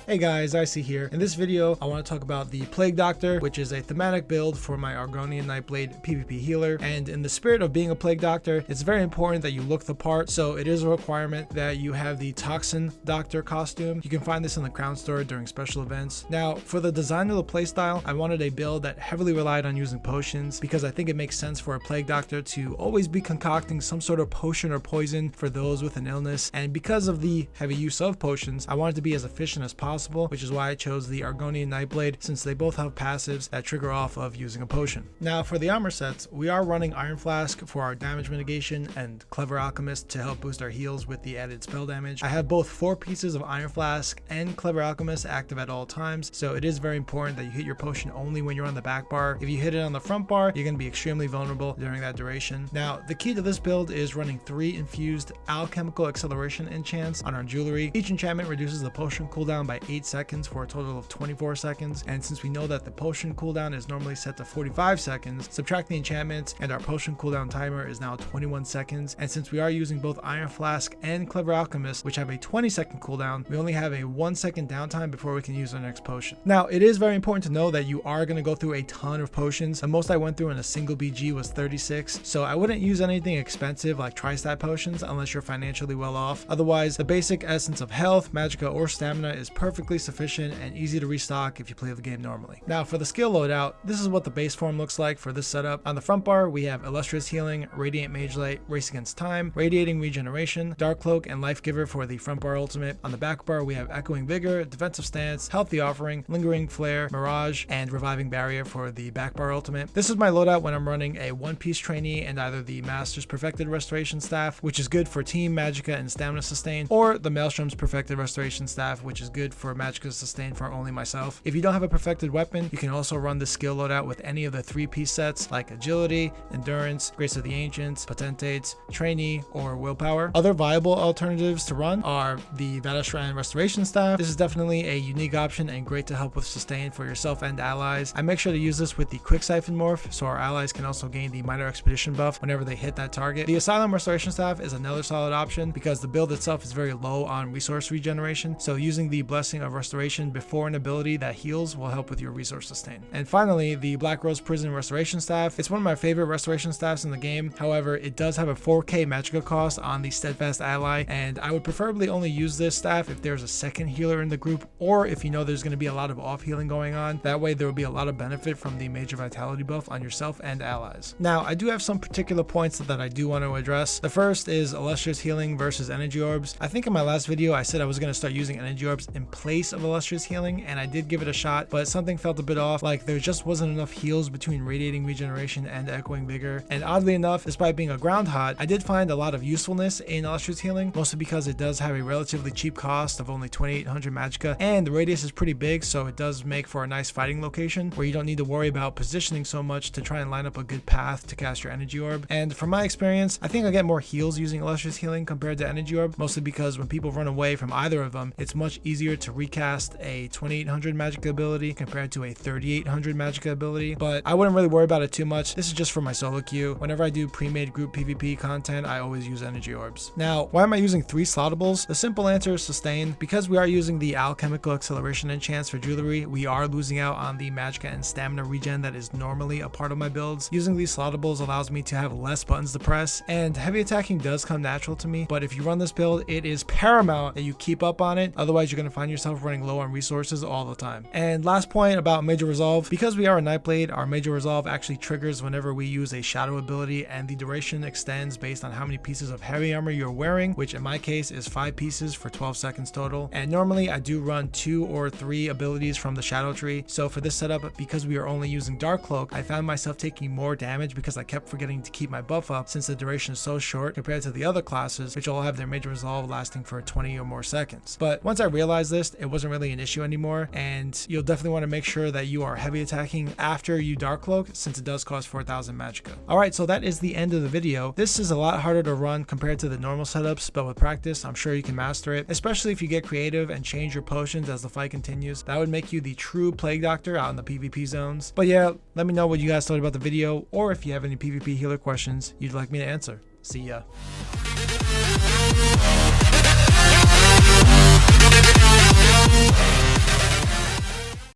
Hey guys, Icy here. In this video, I want to talk about the Plague Doctor, which is a thematic build for my Argonian Nightblade PvP healer. And in the spirit of being a Plague Doctor, it's very important that you look the part, so it is a requirement that you have the Toxin Doctor costume. You can find this in the Crown Store during special events. Now, for the design of the playstyle, I wanted a build that heavily relied on using potions because I think it makes sense for a Plague Doctor to always be concocting some sort of potion or poison for those with an illness. And because of the heavy use of potions, I wanted to be as efficient as possible, which is why I chose the Argonian Nightblade, since they both have passives that trigger off of using a potion. Now for the armor sets, we are running Iron Flask for our damage mitigation and Clever Alchemist to help boost our heals with the added spell damage. I have both 4 pieces of Iron Flask and Clever Alchemist active at all times, so it is very important that you hit your potion only when you're on the back bar. If you hit it on the front bar, you're going to be extremely vulnerable during that duration. Now the key to this build is running 3 infused alchemical acceleration enchants on our jewelry. Each enchantment reduces the potion cooldown by 8 seconds for a total of 24 seconds, and since we know that the potion cooldown is normally set to 45 seconds, subtract the enchantments and our potion cooldown timer is now 21 seconds. And since we are using both Iron Flask and Clever Alchemist, which have a 20-second cooldown, we only have a 1-second downtime before we can use our next potion. Now it is very important to know that you are going to go through a ton of potions. The most I went through in a single BG was 36, so I wouldn't use anything expensive like tri-stat potions unless you're financially well off. Otherwise, the basic essence of health, magicka, or stamina is perfectly sufficient and easy to restock if you play the game normally. Now for the skill loadout, this is what the base form looks like for this setup. On the front bar, we have Illustrious Healing, Radiant Mage Light, Race Against Time, Radiating Regeneration, Dark Cloak, and Life Giver for the front bar ultimate. On the back bar, we have Echoing Vigor, Defensive Stance, Healthy Offering, Lingering Flare, Mirage, and Reviving Barrier for the back bar ultimate. This is my loadout when I'm running a one-piece trainee and either the Master's Perfected Restoration Staff, which is good for team magicka and stamina sustain, or the Maelstrom's Perfected Restoration Staff, which is good for magicka sustain for only myself. If you don't have a perfected weapon, you can also run the skill loadout with any of the 3-piece sets like Agility, Endurance, Grace of the Ancients, Potentates, Trainee, or Willpower. Other viable alternatives to run are the Vadashran Restoration Staff. This is definitely a unique option and great to help with sustain for yourself and allies. I make sure to use this with the Quick Siphon morph so our allies can also gain the Minor Expedition buff whenever they hit that target. The Asylum Restoration Staff is another solid option because the build itself is very low on resource regeneration, so using the Blessing of Restoration before an ability that heals will help with your resource sustain. And finally, the Black Rose Prison Restoration Staff. It's one of my favorite restoration staffs in the game. However, it does have a 4k magicka cost on the Steadfast ally, and I would preferably only use this staff if there's a second healer in the group, or if you know there's going to be a lot of off healing going on. That way there will be a lot of benefit from the Major Vitality buff on yourself and allies. Now I do have some particular points that I do want to address. The first is Illustrious Healing versus Energy Orbs. I think in my last video I said I was going to start using Energy Orbs in place of Illustrious Healing, and I did give it a shot, but something felt a bit off. Like there just wasn't enough heals between Radiating Regeneration and Echoing Vigor. And oddly enough, despite being a ground hot, I did find a lot of usefulness in Illustrious Healing, mostly because it does have a relatively cheap cost of only 2800 magicka, and the radius is pretty big, so it does make for a nice fighting location where you don't need to worry about positioning so much to try and line up a good path to cast your Energy Orb. And from my experience, I think I get more heals using Illustrious Healing compared to Energy Orb, mostly because when people run away from either of them, it's much easier to recast a 2800 magicka ability compared to a 3800 magicka ability. But I wouldn't really worry about it too much. This is just for my solo queue. Whenever I do pre-made group PvP content, I always use Energy Orbs. Now, why am I using 3 Slottables? The simple answer is sustain. Because we are using the alchemical acceleration enchants for jewelry, we are losing out on the magicka and stamina regen that is normally a part of my builds. Using these Slottables allows me to have less buttons to press, and heavy attacking does come natural to me, but if you run this build, it is paramount that you keep up on it. Otherwise, you're going to find yourself running low on resources all the time. And last point about Major Resolve, because we are a Nightblade, our Major Resolve actually triggers whenever we use a shadow ability, and the duration extends based on how many pieces of heavy armor you're wearing, which in my case is 5 pieces for 12 seconds total. And normally I do run 2 or 3 abilities from the shadow tree. So for this setup, because we are only using Dark Cloak, I found myself taking more damage because I kept forgetting to keep my buff up since the duration is so short compared to the other classes, which all have their Major Resolve lasting for 20 or more seconds. But once I realized this, it wasn't really an issue anymore, and you'll definitely want to make sure that you are heavy attacking after you Dark Cloak, since it does cost 4000 magicka. Alright, so that is the end of the video. This is a lot harder to run compared to the normal setups, but with practice, I'm sure you can master it, especially if you get creative and change your potions as the fight continues. That would make you the true Plague Doctor out in the PvP zones. But yeah, let me know what you guys thought about the video, or if you have any PvP healer questions you'd like me to answer. See ya.